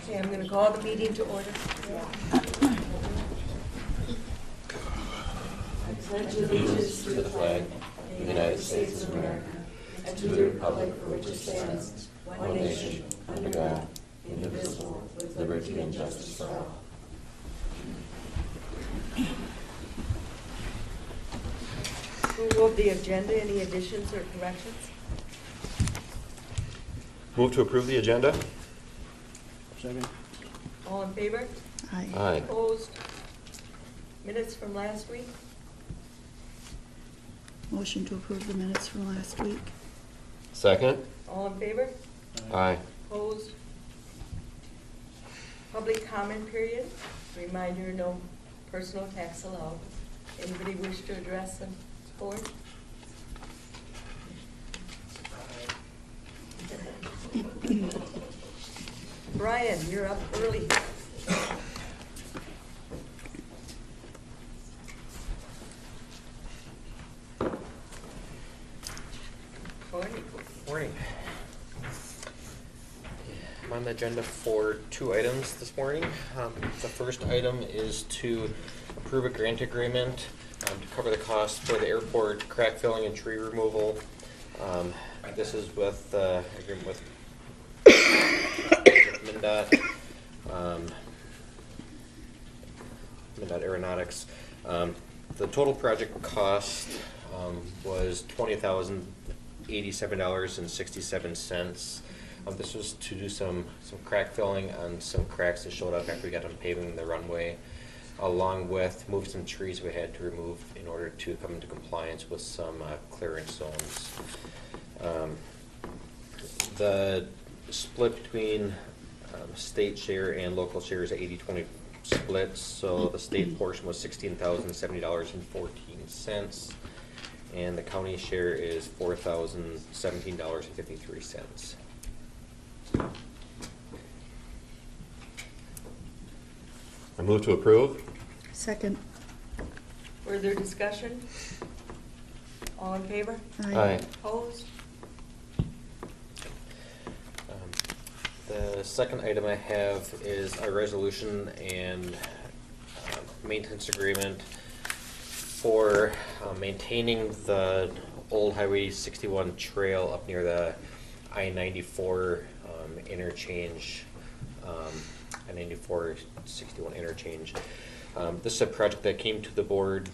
Okay, I'm going to call the meeting to order. I pledge allegiance to the flag of the United States of America and to the republic for which it stands, one nation, under God, indivisible, with liberty and justice for all. Approval of the agenda, any additions or corrections? Move to approve the agenda? Second. All in favor? Aye. Aye. Opposed? Minutes from last week? Motion to approve the minutes from last week. Second? All in favor? Aye. Opposed? Public comment period. Reminder, no personal attacks allowed. Anybody wish to address the board? Brian, you're up early. Morning. Morning. I'm on the agenda for 2 items this morning. The first item is to approve a grant agreement to cover the cost for the airport crack filling and tree removal. This is with agreement with MnDOT, MnDOT Aeronautics. The total project cost was $20,087.67. This was to do some crack filling on some cracks that showed up after we got done paving the runway, along with move some trees we had to remove in order to come into compliance with some clearance zones. The split between state share and local share is 80-20 split, so the state portion was $16,070.14. And the county share is $4,017.53. I move to approve? Second. Further discussion? All in favor? Aye. Opposed? The second item I have is a resolution and maintenance agreement for maintaining the old Highway 61 trail up near the I-94 interchange, I-94-61 interchange. This is a project that came to the board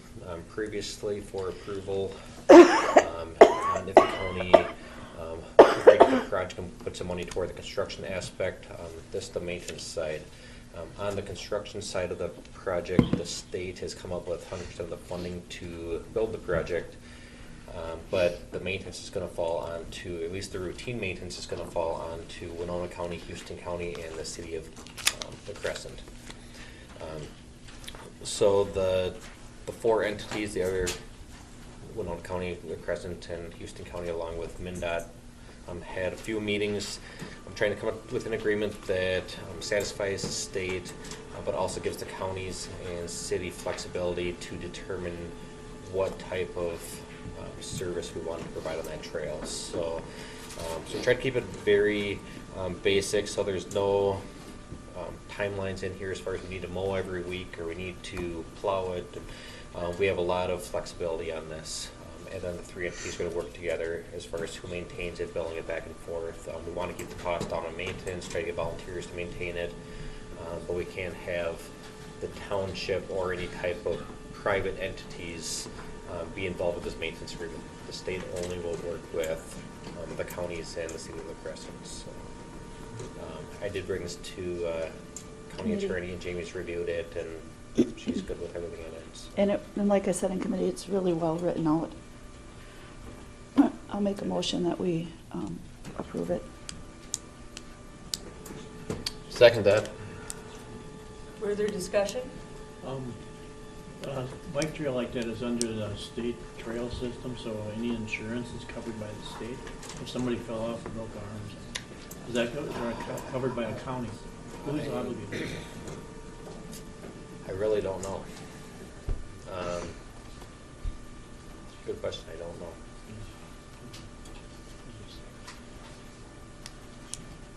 previously for approval. And if the county break the project and put some money toward the construction aspect, this is the maintenance side. On the construction side of the project, the state has come up with 100% of the funding to build the project, but the maintenance is going to fall on to, at least the routine maintenance is going to fall on to Winona County, Houston County, and the city of the Crescent. So the 4 entities, the other Winona County, the Crescent, and Houston County, along with MnDOT, had a few meetings. I'm trying to come up with an agreement that satisfies the state, but also gives the counties and city flexibility to determine what type of service we want to provide on that trail. So try to keep it very basic, so there's no timelines in here as far as we need to mow every week or we need to plow it. We have a lot of flexibility on this. And then the 3 entities are going to work together as far as who maintains it, billing it back and forth. We want to keep the cost down on maintenance, try to get volunteers to maintain it, but we can't have the township or any type of private entities be involved with this maintenance agreement. The state only will work with the counties and the city of La Crescent. So, I did bring this to county attorney, and Jamie's reviewed it, and she's good with everything in it. So. And like I said in committee, it's really well written out. I'll make a motion that we approve it. Second that. Further discussion? Bike trail like that is under the state trail system, so any insurance is covered by the state. If somebody fell off and broke arms, is that covered by a county? Who's obligated? I really don't know. Good question. I don't know.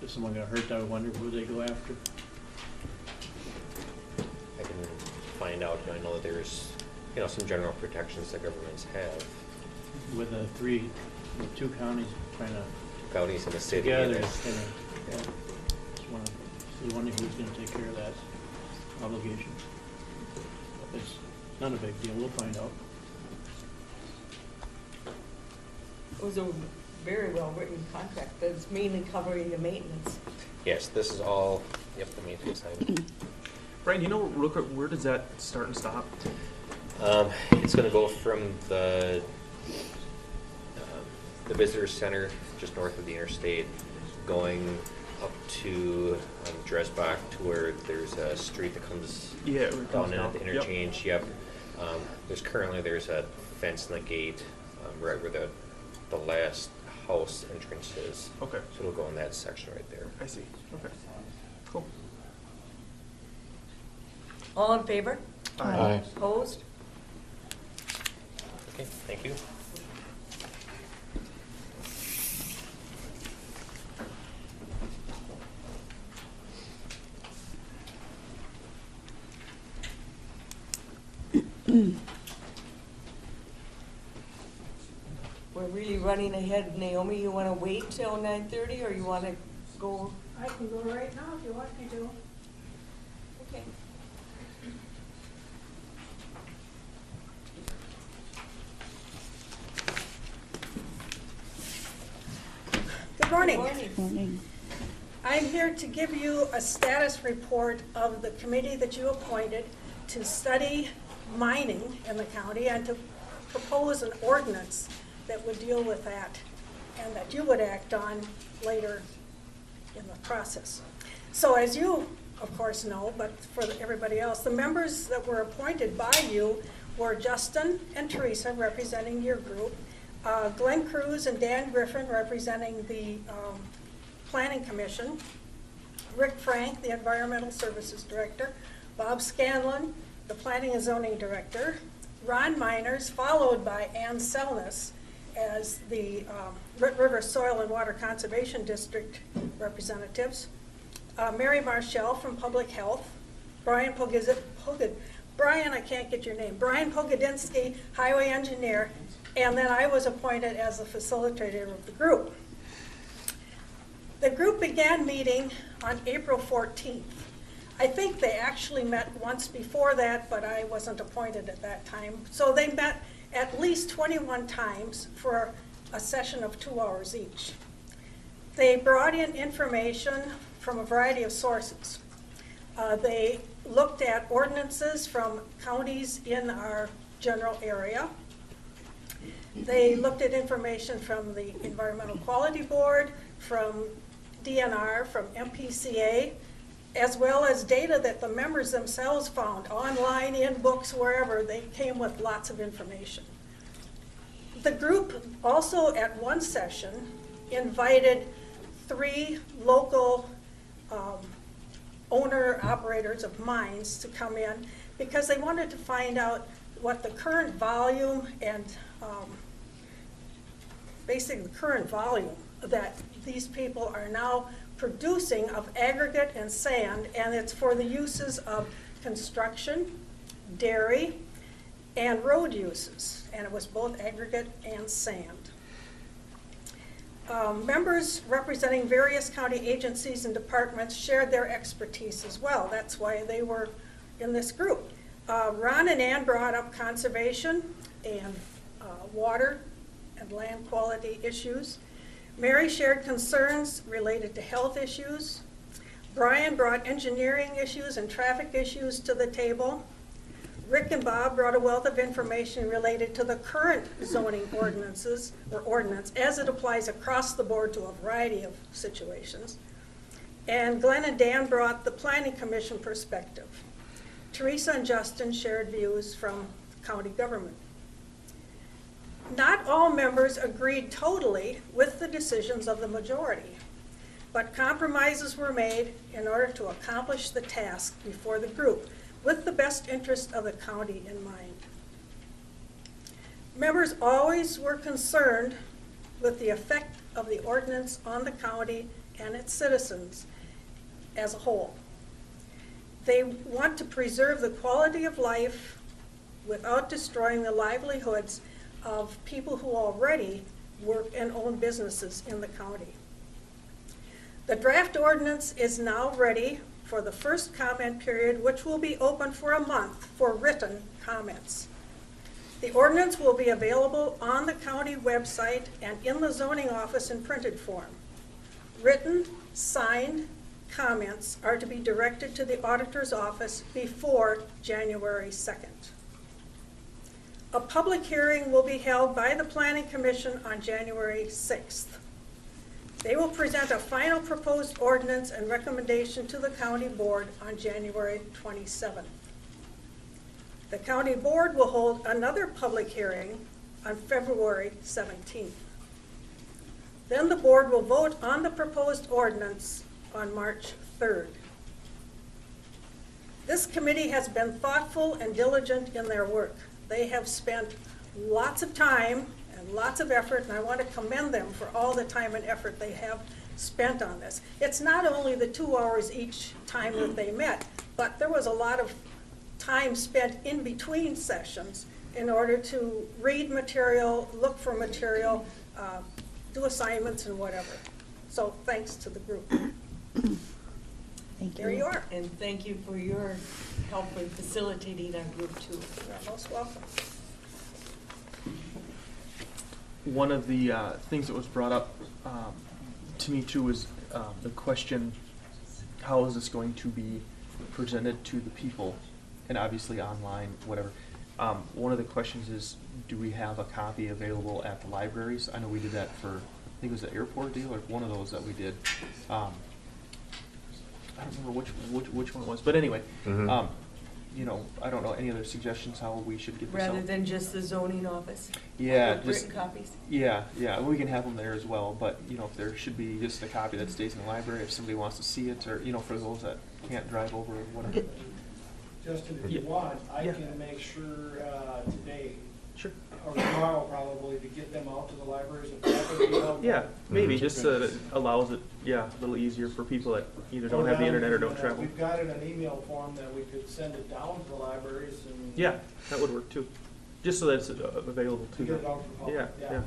If someone got hurt, I would wonder who they go after. find out. I know there's, some general protections that governments have. With with 2 counties trying to Counties in the city. together, and it's kind of, just want to see who's going to take care of that obligation. It's not a big deal. We'll find out. It was a very well-written contract that's mainly covering the maintenance. Yes, this is all, the maintenance side. Brian, you know real quick, where does that start and stop? It's gonna go from the visitor center just north of the interstate, going up to Dresbach to where there's a street that comes Yeah, where it comes down in at the Yep. interchange. Yep. There's a fence in the gate right where the last house entrance is. Okay, So it'll go in that section right there. I see. Okay, cool. All in favor? Aye. Opposed? Okay, thank you. We're really running ahead. Naomi, you want to wait till 9:30 or you want to go? I can go right now if you want me to. Okay. Good morning. Morning. I'm here to give you a status report of the committee that you appointed to study mining in the county and to propose an ordinance that would deal with that and that you would act on later in the process. So as you, of course, know, but for everybody else, the members that were appointed by you were Justin and Teresa representing your group, Glenn Cruz and Dan Griffin representing the Planning Commission, Rick Frank, the Environmental Services Director, Bob Scanlon, the Planning and Zoning Director, Ron Miners, followed by Ann Selness as the River Soil and Water Conservation District representatives, Mary Marshall from Public Health, Brian Brian, I can't get your name, Brian Pogodinsky, Highway Engineer, and then I was appointed as the facilitator of the group. The group began meeting on April 14th. I think they actually met once before that, but I wasn't appointed at that time. So they met at least 21 times for a session of 2 hours each. They brought in information from a variety of sources. They looked at ordinances from counties in our general area. They looked at information from the Environmental Quality Board, from DNR, from MPCA, as well as data that the members themselves found online, in books, wherever. They came with lots of information. The group also at one session invited 3 local owner-operators of mines to come in because they wanted to find out what the current volume and basically the current volume that these people are now producing of aggregate and sand, and it's for the uses of construction, dairy, and road uses, and it was both aggregate and sand. Members representing various county agencies and departments shared their expertise as well. That's why they were in this group. Ron and Ann brought up conservation and water and land quality issues. Mary shared concerns related to health issues. Brian brought engineering issues and traffic issues to the table. Rick and Bob brought a wealth of information related to the current zoning ordinances or ordinance as it applies across the board to a variety of situations. And Glenn and Dan brought the Planning Commission perspective. Teresa and Justin shared views from county government. Not all members agreed totally with the decisions of the majority, but compromises were made in order to accomplish the task before the group with the best interest of the county in mind. Members always were concerned with the effect of the ordinance on the county and its citizens as a whole. They want to preserve the quality of life without destroying the livelihoods of people who already work and own businesses in the county. The draft ordinance is now ready for the first comment period, which will be open for a month for written comments. The ordinance will be available on the county website and in the zoning office in printed form. Written, signed comments are to be directed to the auditor's office before January 2nd. A public hearing will be held by the Planning Commission on January 6th. They will present a final proposed ordinance and recommendation to the county board on January 27th. The county board will hold another public hearing on February 17th. Then the board will vote on the proposed ordinance on March 3rd. This committee has been thoughtful and diligent in their work. They have spent lots of time and lots of effort, and I want to commend them for all the time and effort they have spent on this. It's not only the 2 hours each time that they met, but there was a lot of time spent in between sessions in order to read material, look for material, do assignments and whatever. So thanks to the group. Thank you. There you are. And thank you for your help in facilitating our group too. You're most welcome. One of the things that was brought up to me too was the question, how is this going to be presented to the people? And obviously online, whatever. One of the questions is, do we have a copy available at the libraries? I know we did that for, I think it was the airport deal, or one of those that we did. I don't remember which one it was, but anyway, Mhm. you know, I don't know any other suggestions how we should get this out. Rather than just the zoning office? Yeah, With just, written copies? yeah, we can have them there as well, but, you know, if there should be just a copy that stays in the library, if somebody wants to see it, or, you know, for those that can't drive over or whatever. It- Justin, if you Yeah. want, I Yeah. can make sure today, Sure. or tomorrow probably, to get them out to the libraries if that would be helpful. Yeah, maybe, Mhm. just so that it allows it, yeah, a little easier for people that either don't have the internet or don't travel. We've got it in an email form that we could send it down to the libraries and. Yeah, that would work too, just so that it's available To to get it them. out to the public, Yeah.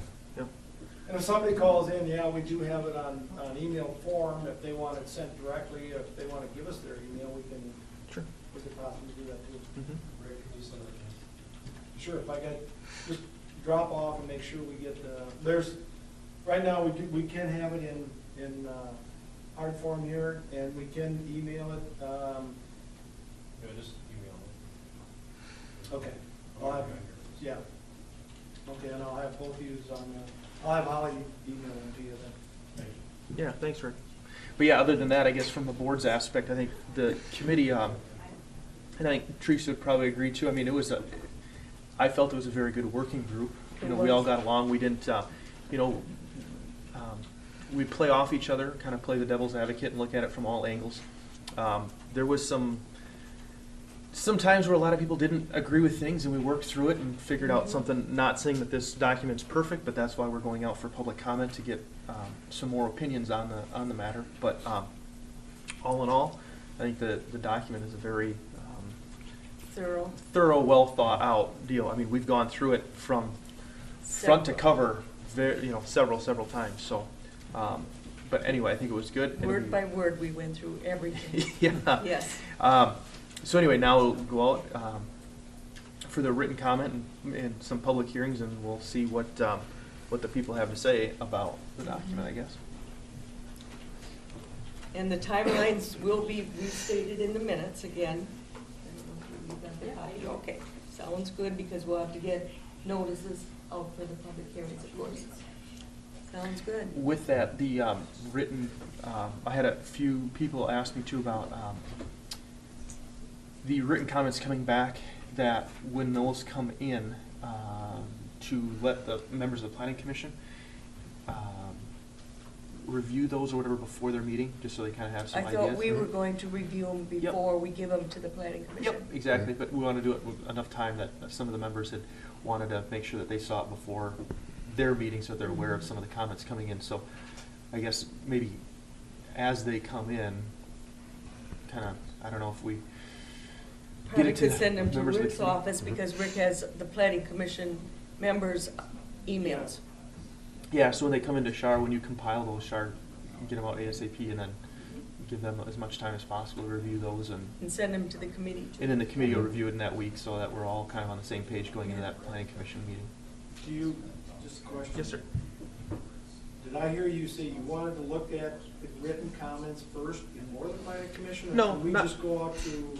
And if somebody calls in, yeah, we do have it on email form, if they want it sent directly, if they want to give us their email, we can, Sure. we could possibly do that too. Mhm. Ray, could you send it? Sure, if I get, just drop off and make sure we get there's, right now, we can have it in hard form here, and we can email it, just email okay. I'll have, yeah. Okay, and I'll have both of yous on, I'll have Holly email them to you then. Yeah, thanks, Rick. But yeah, other than that, I guess from the board's aspect, I think the committee, and I think Teresa would probably agree too, I mean, I felt it was a very good working group. You know, we all got along, we didn't, you know, we play off each other, kind of play the devil's advocate and look at it from all angles. There was some times where a lot of people didn't agree with things, and we worked through it and figured out something, not saying that this document's perfect, but that's why we're going out for public comment to get some more opinions on the matter. But all in all, I think the document is a very Thorough. well thought out deal. I mean, we've gone through it from front to cover, several times. So, but anyway, I think it was good. And Word by word, we went through everything. yeah. Yes. So anyway, now we'll go out for the written comment and some public hearings, and we'll see what the people have to say about the document, I guess. And the timelines will be restated in the minutes again. I don't know if you've got the copy. Okay, sounds good, because we'll have to get notices out for the public hearings, of course. Sounds good. With that, the written, I had a few people ask me too about the written comments coming back, that when those come in, to let the members of the planning commission review those or whatever before their meeting, just so they kind of have some I ideas. thought we were going to review them before we give them to the planning commission. Yep, exactly, but we want to do it with enough time that some of the members had wanted to make sure that they saw it before their meeting, so they're aware of some of the comments coming in. So I guess maybe as they come in, kind of, I don't know if we Probably it to could send them to members of the Rick's committee. office, because Rick has the planning commission members' emails. Yeah, so when they come into SHAR, when you compile those SHAR, get them out ASAP and then give them as much time as possible to review those And send them to the committee too. and then the committee will review it in that week so that we're all kind of on the same page going into that planning commission meeting. Do you, just a question? Yes, sir. Did I hear you say you wanted to look at the written comments first before the planning commission? Or No, can we not- just go out to,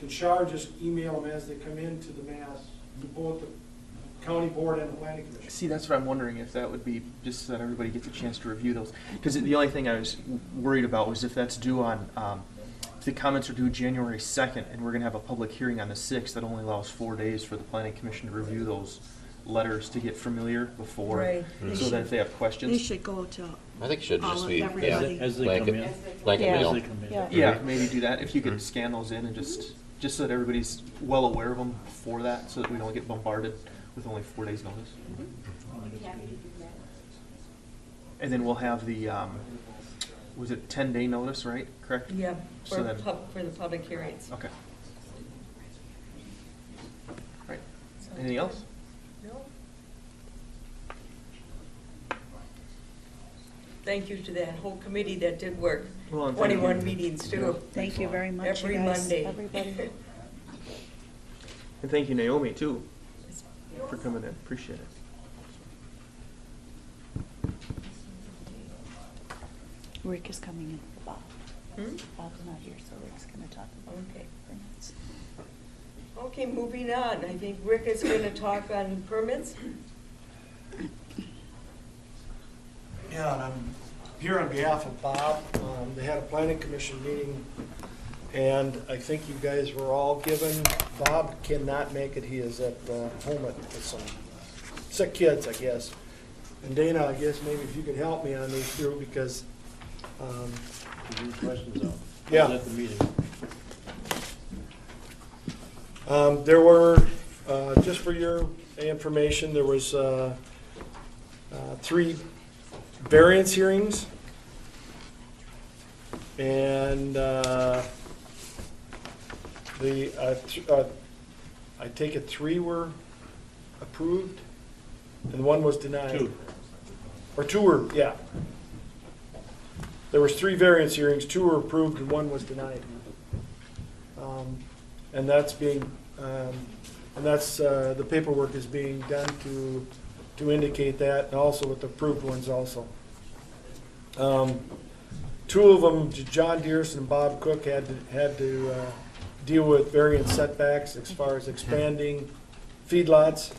can Shar just email them as they come into the mass, to both the county board and the planning commission? See, that's what I'm wondering, if that would be just so that everybody gets a chance to review those. Because the only thing I was worried about was if that's due on, if the comments are due January 2nd and we're going to have a public hearing on the 6th, that only allows 4 days for the planning commission to review those letters to get familiar before. Right. So that if they have They questions. should go to I think it should all just of be, everybody. yeah, As they come in. blanket Yeah. As mail. they come in. Yeah. Yeah, maybe do that. If you could Mhm. scan those in and just so that everybody's well aware of them for that, so that we don't get bombarded with only 4 days notice. And then we'll have the, was it 10-day notice, right? Correct? Yeah, So for, then- for the public hearings. Okay. Right. Anything else? No? Thank you to that whole committee that did work. Well, and thank 21 you. meetings too. Thank you very much, you Every guys, Monday. everybody. And thank you, Naomi, too, for coming in. Appreciate it. Rick is coming in for Bob. Hmm? Bob's not here, so Rick's gonna talk about Okay. permits. Okay, moving on. I think Rick is going to talk on permits. Yeah, and I'm here on behalf of Bob. They had a planning commission meeting, and I think you guys were all given, Bob cannot make it, he is at home with some sick kids, I guess. And Dana, I guess maybe if you could help me on these two, because, Any questions out? Yeah. At the meeting. there were, just for your information, there was 3 variance hearings. And I take it 3 were approved and 1 was denied? 2. Or 2 were, yeah. There was 3 variance hearings, 2 were approved and 1 was denied. And that's being, and that's, the paperwork is being done to indicate that, and also with the approved ones also. 2 of them, John Dearson and Bob Cook, had to deal with variance setbacks as far as expanding feedlots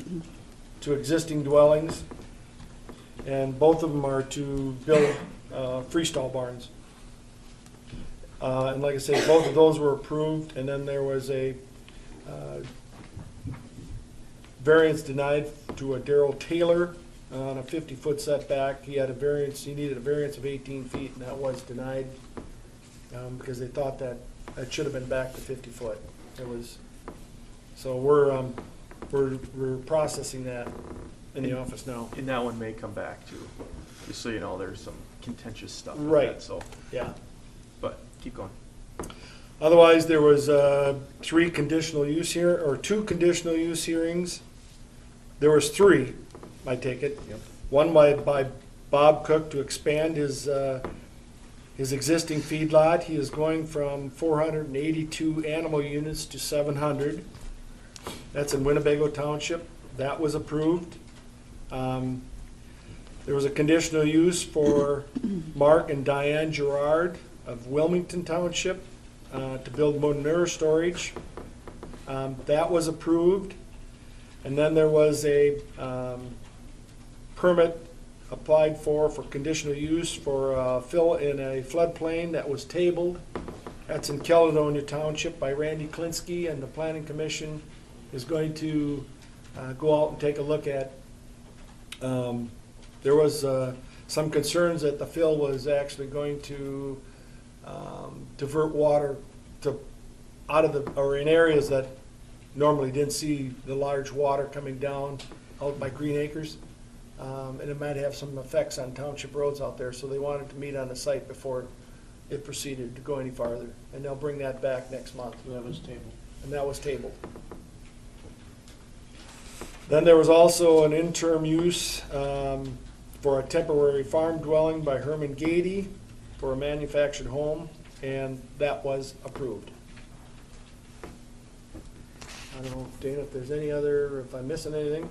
to existing dwellings. And both of them are to build freestall barns. And like I say, both of those were approved, and then there was a variance denied to a Darrell Taylor on a 50-foot setback. He had a variance, he needed a variance of 18 feet, and that was denied because they thought that it should have been back to 50 foot. It was, so we're processing that in the office now. And that one may come back, too. Just so you know, there's some contentious stuff with Right. that, so, Yeah. but keep going. Otherwise, there was 2 conditional use hearings. There was 3, I take it. Yep. One by Bob Cook to expand his existing feedlot. He is going from 482 animal units to 700. That's in Winnebago Township. That was approved. There was a conditional use for Mark and Diane Gerard of Wilmington Township to build manure storage. That was approved. And then there was a permit applied for conditional use for fill in a floodplain that was tabled. That's in Caledonia Township by Randy Klinsky, and the Planning Commission is going to go out and take a look at. There was some concerns that the fill was actually going to divert water out of the, or in areas that normally didn't see the large water coming down out by Green Acres. And it might have some effects on township roads out there, so they wanted to meet on the site before it proceeded to go any farther. And they'll bring that back next month. So that was tabled. and that was tabled. Then there was also an interim use for a temporary farm dwelling by Herman Gady for a manufactured home, and that was approved. I don't know, Dana, if there's any other, if I'm missing anything?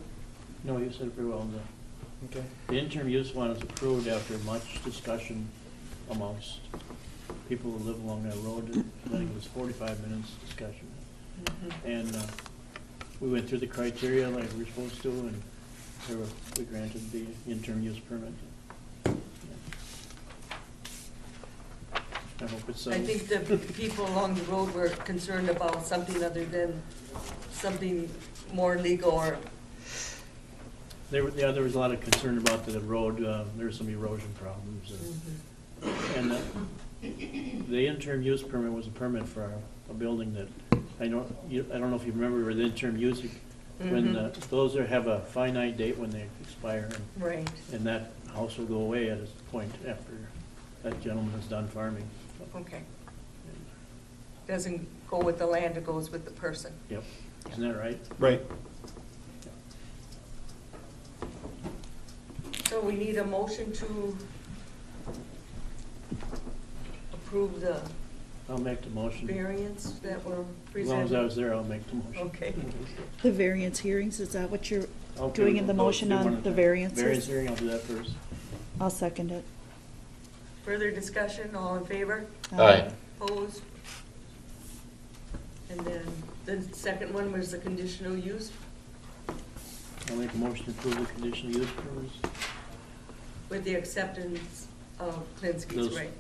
No, you said it very well. Okay. The interim use one is approved after much discussion amongst people who live along that road. I think it was 45 minutes discussion. And we went through the criteria like we were supposed to, and we granted the interim use permit. I hope it's. I think the people along the road were concerned about something other than something more legal or. There was a lot of concern about the road. There were some erosion problems, and the interim use permit was a permit for a building that I don't know if you remember the interim use when those have a finite date when they expire, Right. and that house will go away at a point after that gentleman is done farming. Okay. Doesn't go with the land, it goes with the person. Yep, isn't that right? Right. So we need a motion to approve the I'll make the motion. variance that were As long as I presented. was there, I'll make the motion. Okay. The variance hearings, is that what you're Okay, doing in the we'll motion do on one- the variances? Variance hearing, I'll do that first. I'll second it. Further discussion, all in favor? Aye. Opposed? And then the second one was the conditional use I'll make a motion to approve the conditional use permits. with the acceptance of Klinsky's, Those- right?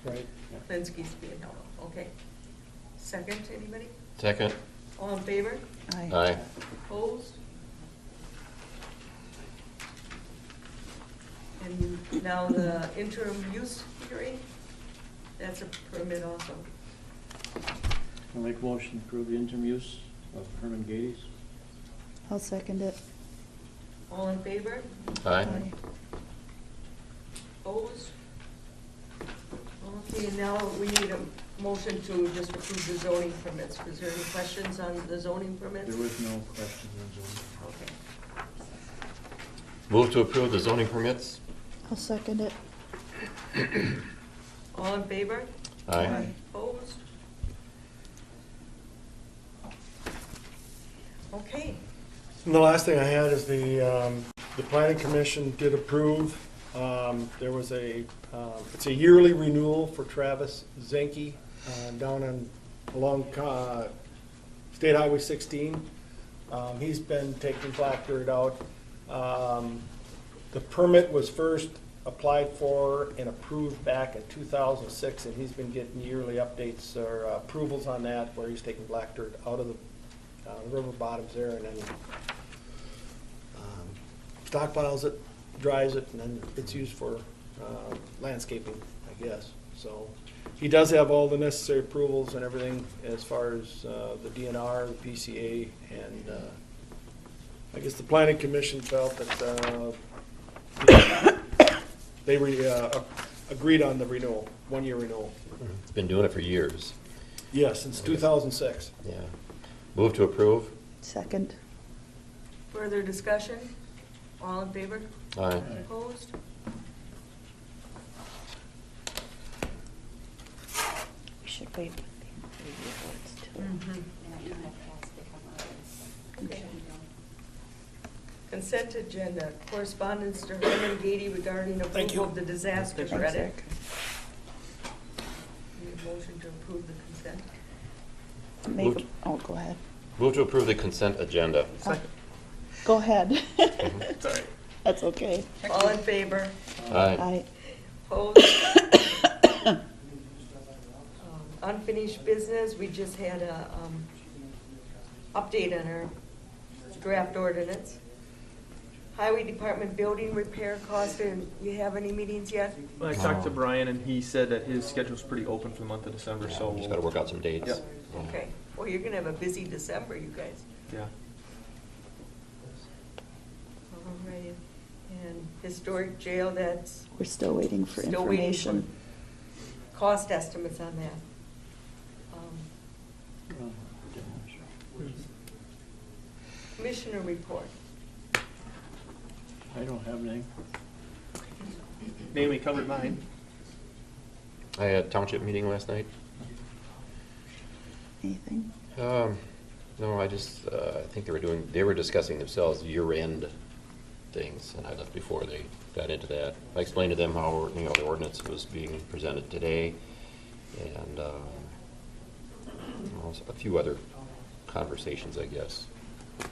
Right. Klinsky's being held, okay. Second, anybody? Second. All in favor? Aye. Aye. Opposed? And now the interim use hearing, that's a permit also. I'll make a motion to approve the interim use of Herman Gady's. I'll second it. All in favor? Aye. Opposed? Okay, now we need a motion to just approve the zoning permits. Was there any questions on the zoning permits? There was no questions on zoning. Okay. Move to approve the zoning permits? I'll second it. All in favor? Aye. Opposed? Okay. And the last thing I had is the planning commission did approve, there was it's a yearly renewal for Travis Zenke, down along State Highway 16. He's been taking black dirt out. The permit was first applied for and approved back in 2006, and he's been getting yearly updates or approvals on that, where he's taking black dirt out of the river bottoms there, and then stockpiles it, dries it, and then it's used for landscaping, I guess. So he does have all the necessary approvals and everything as far as the DNR, the PCA, and I guess the planning commission felt that they agreed on the renewal, 1-year renewal. It's been doing it for years. Yes, since 2006. Yeah. Move to approve? Second. Further discussion? All in favor? Aye. Opposed? We should wait with the reports too. Okay. Consent agenda, correspondence to Herman Gady regarding approval of the disaster credit. Need a motion to approve the consent. Make, go ahead. Move to approve the consent agenda. Go ahead. Sorry. That's okay. All in favor? Aye. Opposed? Unfinished business, we just had a update on our draft ordinance. Highway Department building repair cost, and you have any meetings yet? Well, I talked to Brian, and he said that his schedule's pretty open for the month of December, so. Just gotta work out some dates. Yep. Okay, well, you're gonna have a busy December, you guys. Yeah. All right, and historic jail, that's We're still waiting for still waiting information. for cost estimates on that. Well, demolition. Commissioner report. I don't have anything. Naomi covered mine. I had a township meeting last night. Anything? No, I think they were discussing themselves year-end things, and I left before they got into that. I explained to them how, the ordinance was being presented today, and a few other conversations, I guess.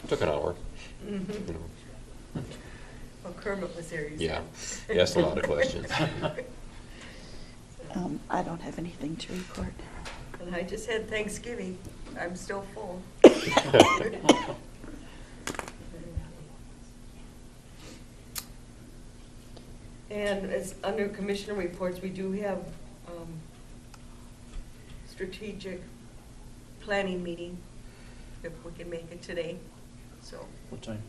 Took an hour. Mhm. Well, Kermit was there, you Yeah, said. he asked a lot of questions. I don't have anything to report. And I just had Thanksgiving. I'm still full. And as under commissioner reports, we do have strategic planning meeting, if we can make it today, so What time?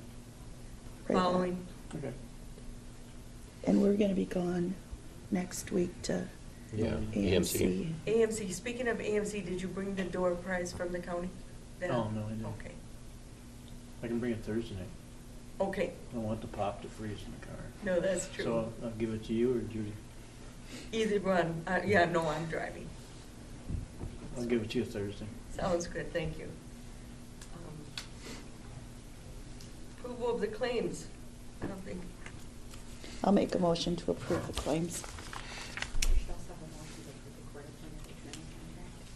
Right now. following. Okay. And we're gonna be gone next week to Yeah, AMC. AMC, speaking of AMC, did you bring the door prize from the county? Then? Oh, no, I didn't. Okay, I can bring it Thursday night. okay, I don't want the pop to freeze in the car. no, that's true. So I'll give it to you or Judy. Either one, yeah, no, I'm driving. I'll give it to you Thursday. Sounds good, thank you. Approval of the claims, I don't think, I'll make a motion to approve the claims.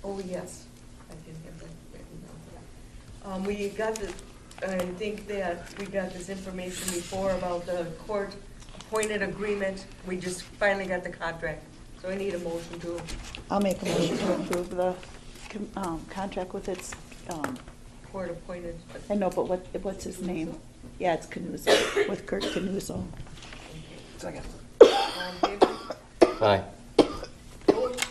oh, yes, I did have that written down. We got the, I think that we got this information before about the court-appointed agreement. We just finally got the contract, so I need a motion to, I'll make a motion to approve the contract with its, court-appointed. I know, but what's his name? Yeah, it's Canuso, with Kurt Canuso. Second. All in favor? Hi. Opposed?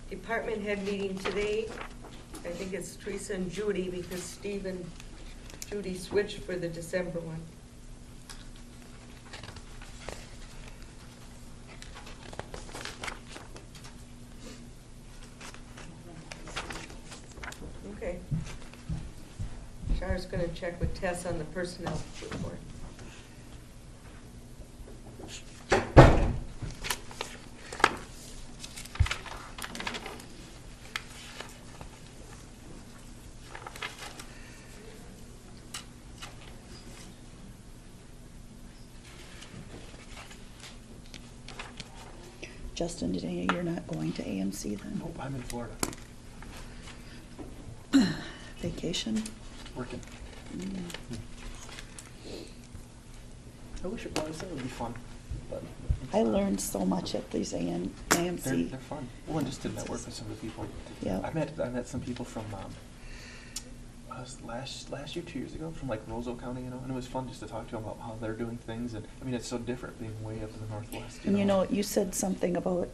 Department head meeting today. I think it's Teresa and Judy because Steve and Judy switched for the December one. Okay. Char's gonna check with Tess on the personnel report. Justin, today you're not going to AMC then? Nope, I'm in Florida, Vacation? working. Mm. I wish it was, that would be fun, but. I learned so much at these AMC. They're fun. Well, and just to network with some of the people. Yeah. I met some people from, last year, 2 years ago, from like Roseau County, and it was fun just to talk to them about how they're doing things, and, I mean, it's so different being way up in the Northwest, And you know, you said something about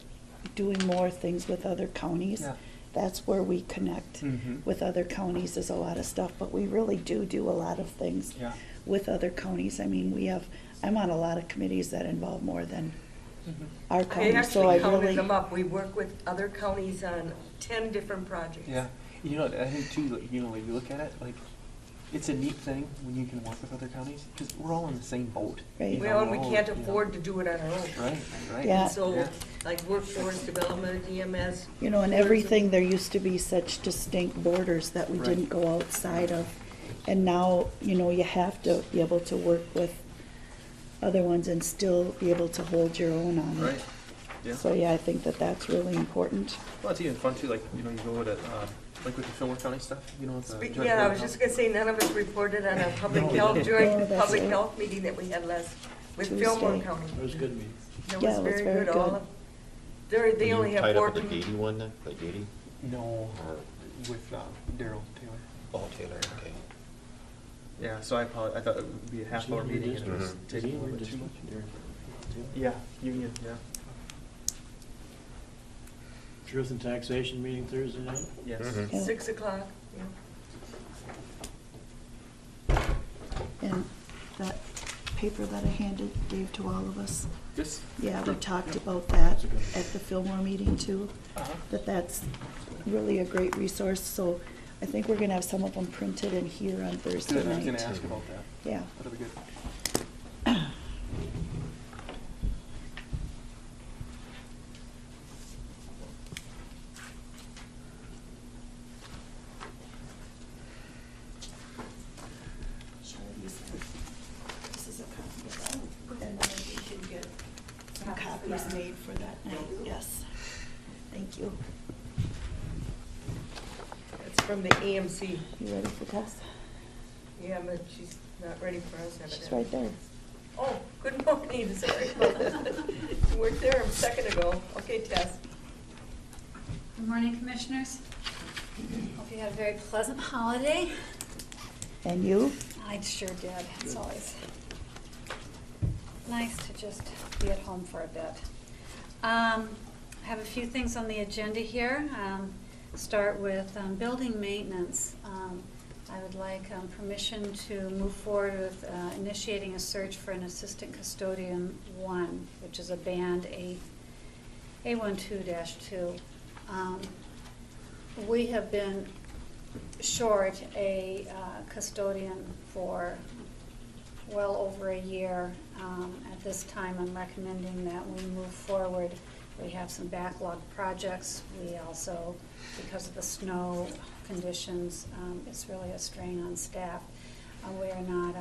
doing more things with other counties. Yeah. That's where we connect Mhm. with other counties is a lot of stuff, but we really do a lot of things Yeah. with other counties. I mean, I'm on a lot of committees that involve more than our I county, so I actually counted really. them up. We work with other counties on 10 different projects. Yeah, you know, I think too, like, you know, when you look at it, like, it's a neat thing when you can work with other counties, because we're all in the same boat. Right. you know, Well, and we're we all, can't you know. afford to do it on our own. Right, right. Yeah. And so, Yeah. like workforce development, EMS. You know, and everything, there used to be such distinct borders that we Right. didn't go outside of. And now, you know, you have to be able to work with other ones and still be able to hold your own on it. Right, yeah. So, yeah, I think that that's really important. Well, it's even fun too, like, you know, you go to, like with the Fillmore County stuff, you know, with the. joint Yeah, I was board just of gonna say, none of us reported on our public No. health, Oh, joint that's public right. health meeting that we had with Fillmore Tuesday. County. It was a good meeting. That Yeah, was it was very very good. All good. of, they only have Tied 4 up with the Gady one then, like Gady? No, Or, with Daryl Taylor. oh, Taylor, okay. Yeah, so I thought it would be a half hour meeting and it was Mhm. Is he taking a in little your bit too much. district? Yeah, Union, yeah, Truth and taxation meeting Thursday night? yes. Mhm. Yeah. 6 o'clock, yeah. And that paper that I gave to all of us? This, Yeah, we talked about that at the Fillmore meeting too, that's really a great resource, so I think we're gonna have some of them printed in here on Thursday good, I night. was gonna ask about that. Yeah. That'll be good. This is a copy of that, and then we can get some copies made for that night, yes. Thank you. It's from the AMC. You ready for Tess? Yeah, but she's not ready for us. She's evidently. right there. Oh, good morning, sorry about that. You weren't there a second ago. Okay, Tess. Good morning, Commissioners. Hope you had a very pleasant holiday. And you? I sure did. It's always nice to just be at home for a bit. I have a few things on the agenda here. Start with building maintenance. I would like permission to move forward with initiating a search for an assistant custodian 1, which is a band A12-2. We have been short a custodian for well over a year. At this time, I'm recommending that we move forward. We have some backlog projects. We also, because of the snow conditions, it's really a strain on staff. We are not,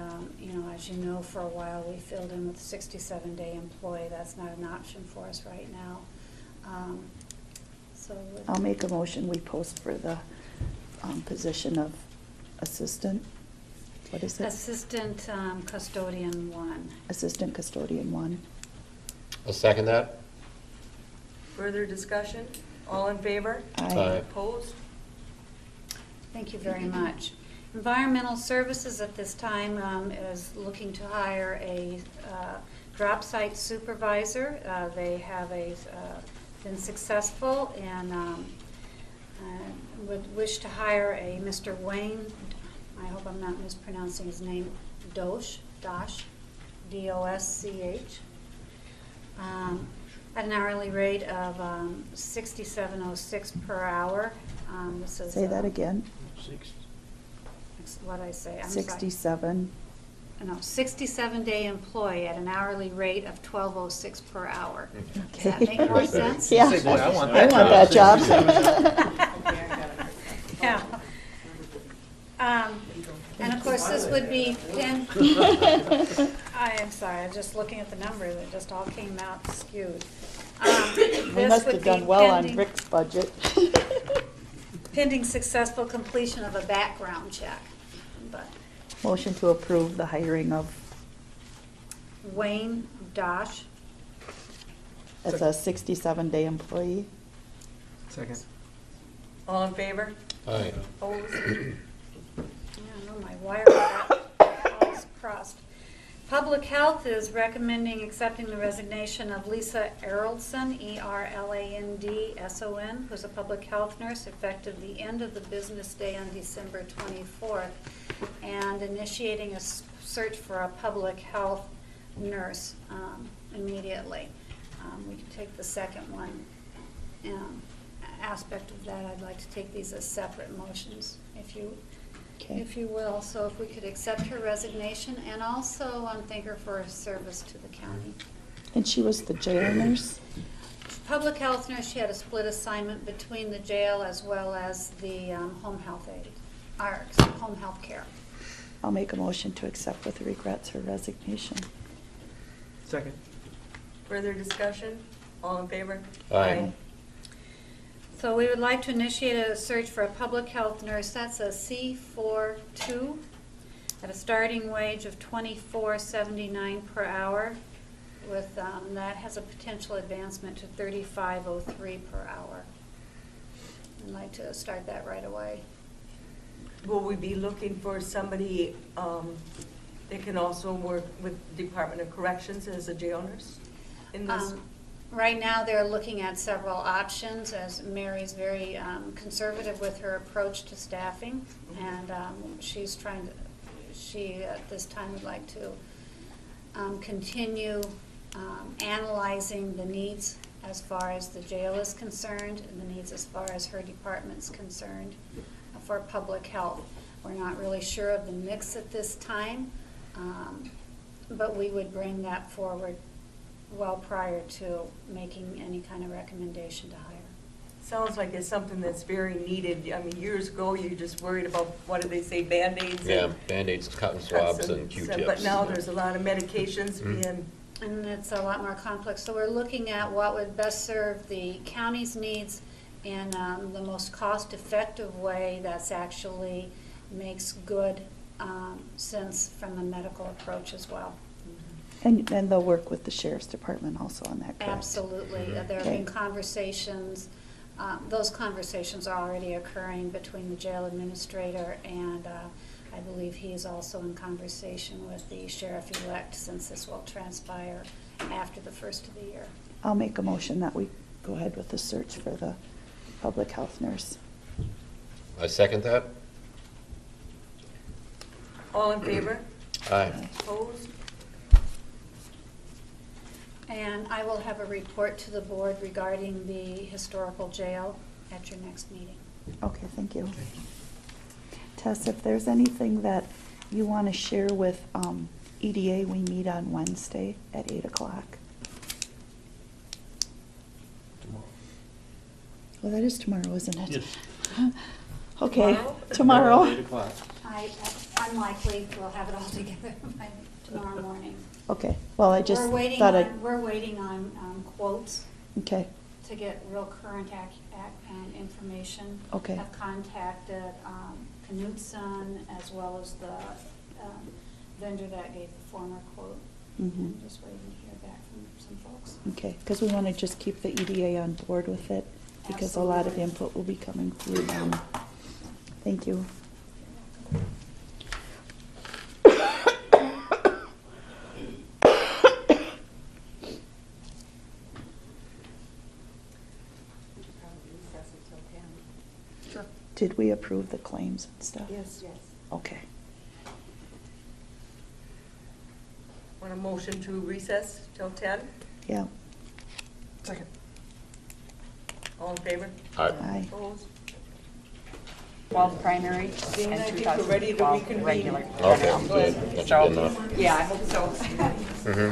as you know, for a while we filled in with a 67-day employee. That's not an option for us right now. I'll make a motion, we post for the position of assistant, what is it? Assistant custodian 1. Assistant custodian 1. I'll second that. Further discussion? All in favor? Aye. Opposed? Thank you very much. Environmental Services at this time is looking to hire a drop site supervisor. They have been successful and would wish to hire a Mr. Wayne, I hope I'm not mispronouncing his name, Dosch, D-O-S-C-H, at an hourly rate of $67.06 per hour. This is, Say that again. what I say, I'm sorry. 67. No, 67-day employee at an hourly rate of $12.06 per hour. Does that Okay. make more sense? Yeah. Say, boy, I want I want that job. Yeah. And of course, this would be I am sorry, I'm just looking at the numbers, it just all came out skewed. We This must would have be done well on pending- Rick's budget. Pending successful completion of a background check. But Motion to approve the hiring of, Wayne Dosch, as a 67-day employee. Second. All in favor? Aye. Opposed? I know my wire got all crossed. Public Health is recommending accepting the resignation of Lisa Erlandson, E-R-L-A-N-D-S-O-N, who's a public health nurse, effective the end of the business day on December 24th, and initiating a search for a public health nurse immediately. We can take the second one. Aspect of that, I'd like to take these as separate motions, if you will. So if we could accept her resignation and also thank her for her service to the county. And she was the jail nurse? Public health nurse, she had a split assignment between the jail as well as the home health aid, or home health care. I'll make a motion to accept with regrets her resignation. Second. Further discussion? All in favor? Aye. So we would like to initiate a search for a public health nurse. That's a C42 at a starting wage of $24.79 per hour. With that has a potential advancement to $35.03 per hour. I'd like to start that right away. Will we be looking for somebody that can also work with Department of Corrections as a jail nurse in this? Right now, they're looking at several options, as Mary's very conservative with her approach to staffing, and she at this time would like to continue analyzing the needs as far as the jail is concerned and the needs as far as her department's concerned for public health. We're not really sure of the mix at this time, but we would bring that forward well prior to making any kind of recommendation to hire. Sounds like it's something that's very needed. I mean, years ago, you just worried about, what do they say, Band-Aids? Yeah, Band-Aids, cotton swabs, and Q-tips. But now there's a lot of medications being, And it's a lot more complex. So we're looking at what would best serve the county's needs in the most cost-effective way that's actually makes good sense from a medical approach as well. And they'll work with the sheriff's department also on that, correct? Absolutely. There have been conversations, those conversations are already occurring between the jail administrator and I believe he is also in conversation with the sheriff-elect, since this will transpire after the first of the year. I'll make a motion that we go ahead with the search for the public health nurse. I second that. all in favor? Aye. Opposed? And I will have a report to the board regarding the historical jail at your next meeting. Okay, thank you. Tess, if there's anything that you want to share with EDA, we meet on Wednesday at 8 o'clock. Well, that is tomorrow, isn't it? Yes. Okay, Tomorrow? tomorrow. 8 o'clock. Unlikely we'll have it all together by tomorrow morning. Okay, well, I just We're waiting thought we're waiting on quotes okay, to get real current information. Okay. I've contacted Knutson as well as the vendor that gave the former quote. Mhm. I'm just waiting to hear back from some folks. okay, because we want to just keep the EDA on board with it, because a lot of Absolutely. input will be coming through them. Thank you. Did we approve the claims and stuff? Yes. Okay. Want a motion to recess till 10? Yeah. Second. All in favor? Aye. Aye. Opposed? 12 primary Dana, I and think we're ready to 2012 reconvene. regular. Okay, good. That should So, be enough. yeah, I hope so. Mhm.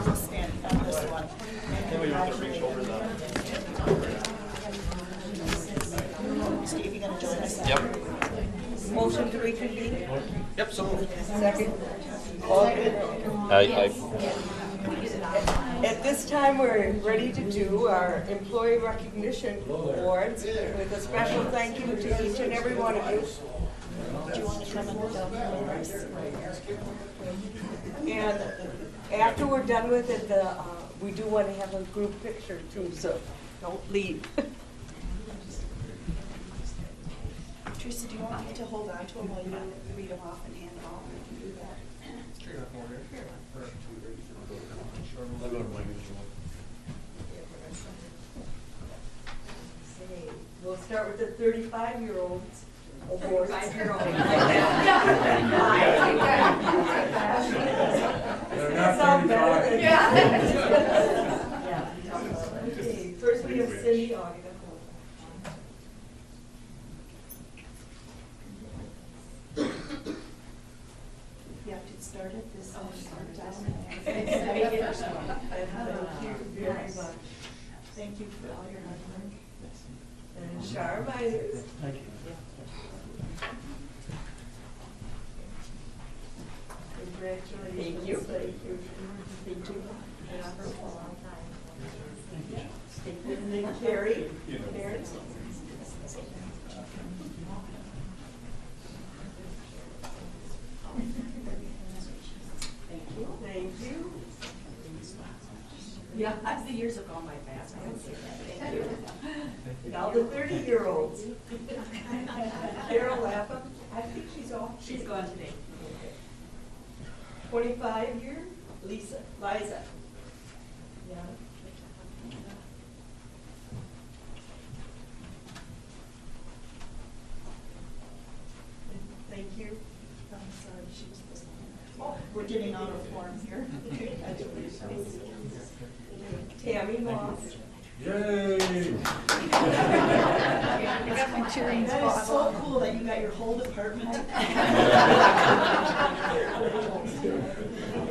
Steve, you gonna join us? Yep. Motion to reconvene? Yep, so moved. Second. All in favor? Aye. At this time, we're ready to do our employee recognition awards with a special thank you to each and every one of you. Do you want to come and down And after we're done with it, we do want to have a group picture too, so don't leave. Teresa, do you want me to hold on to them while you read them off and hand them off? We can do that. We'll start with the 35-year-olds awards. 35-year-olds. They're not 35. Okay, first we have Cindy August. You have to start at this and start down. Thank you very much. Thank you for all your hard work. And Shar Myers. Thank you. Congratulations. Thank you. Thank you. Thank you. And then Carrie. Karen. Thank you. Yeah, the years have gone by fast. Thank you. Now the 30-year-olds. Carol Lapham, I think she's off. She's gone today. 25-year, Liza. Yeah. Thank you. I'm sorry, she was listening. Oh, we're getting out of form here. Tammy Moss. Yay! I got my cheering spot. That is so cool that you got your whole department.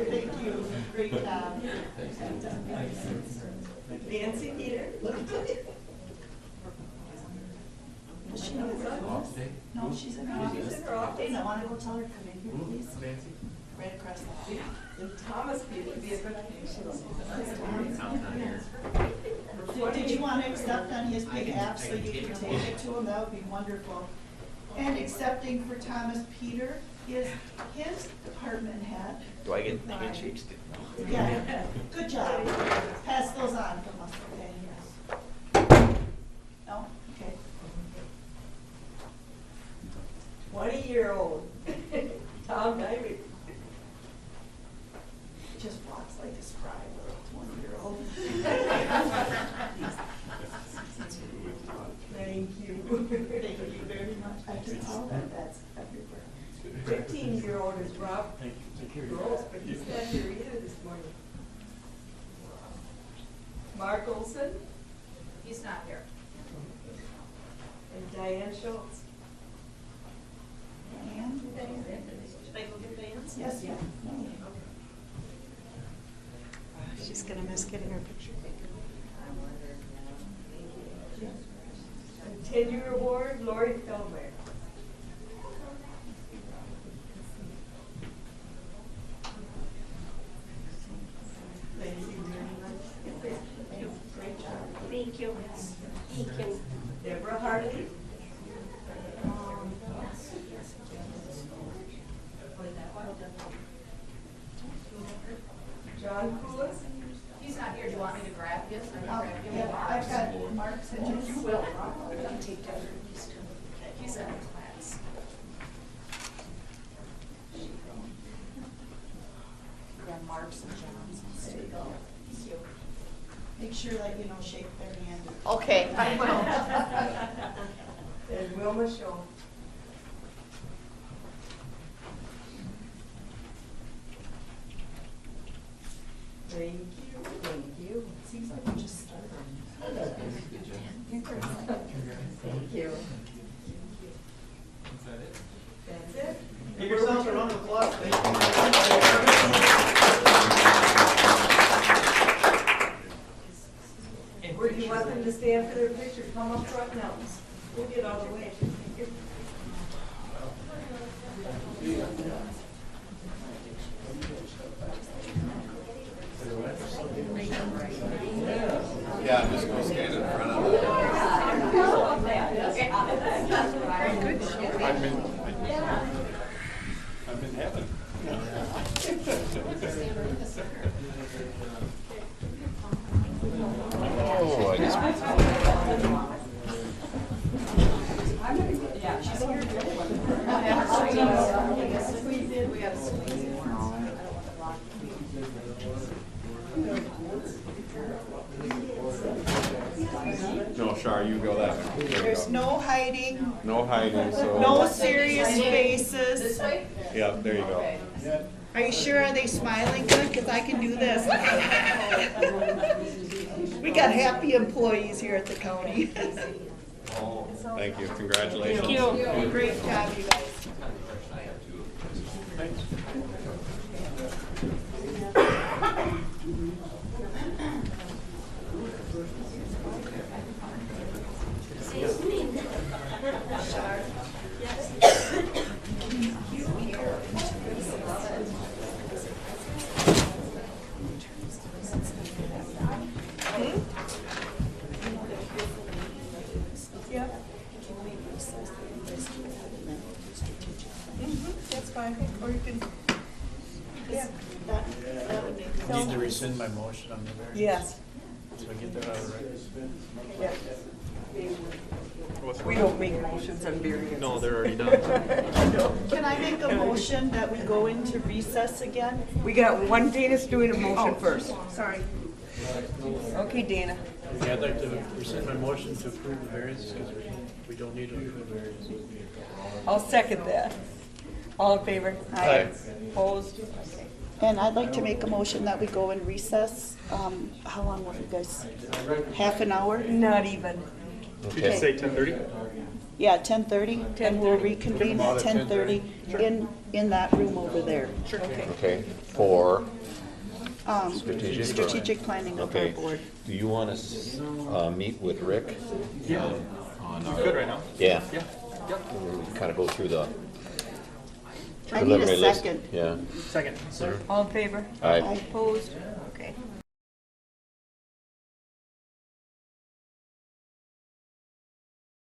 Thank you. Great job. Nancy Peter. Is she not here? No, she's in her office. She's in her office. Dana, wanna go tell her to come in here, please? Nancy? Right across the hall. And Thomas Peter. Did you want to accept on his behalf so you can take it to him? That would be wonderful. And accepting for Thomas Peter is his department head. Do I get shakes too? Yeah, good job. Pass those on from us, okay? Yes. No? Okay. 20-year-old Tom Nyman. Just walks like a spry little 20-year-old. Thank you. Thank you very much. I can tell that that's everywhere. 15-year-old is Rob Thank you. Gross, but he's not here either this morning. Mark Olson He's not here. and Diane Schultz. Diane? Should I go get Diane's? Yes, yeah. She's gonna miss getting her picture taken. And 10-year award, Lori Feldmeyer. Thank you very much. Great job. Thank you. Thank you. Deborah Hartley. John Coulis. He's not here. Do you want me to grab his? Yeah, I've got Mark's and his. You will. I'm gonna take Deborah. He's in class. Yeah, Mark's and John's. There you go. Thank you. Make sure that, shake their hand. Okay, I will. And Wilma Shaw. Thank you, thank you. Seems like we just started. Thank you. That's it. Give yourselves a round of applause. Thank you. Where do you want them to stand for their picture? Come up front now. We'll get out of the way. Yeah, I'm just gonna stand in front of it. I'm in heaven. Oh, I guess. No, Shar, you go that way. There you There's go. no hiding, No hiding, so. no serious faces. Yeah, there you go. Are you sure? Are they smiling good? Because I can do this. We got happy employees here at the county. Oh, thank you. Congratulations. Great job, you guys. That's fine, or you can, yeah. Need to rescind my motion on the variance. Yes. So I get that out of the record. Yeah. We don't make motions on variances. No, they're already done. Can I make a motion that we go into recess again? We got one, Dana's doing a motion first. Sorry. Okay, Dana. Yeah, I'd like to rescind my motion to approve the variances because we don't need to approve the variances. I'll second that. All in favor? Aye. Opposed? Okay. And I'd like to make a motion that we go in recess. How long will you guys? Half an hour? Not even. Did you say 10:30? Yeah, 10:30, and we'll 10:30. reconvene at 10:30 in that room over there. Okay. Okay, for, Strategic planning of our okay. board. Do you want to meet with Rick? Yeah. On Good our, right now? yeah, Yeah. Yep. kind of go through the I need a preliminary list. second. Yeah. Second. All in favor? Aye. Aye. Opposed? Okay.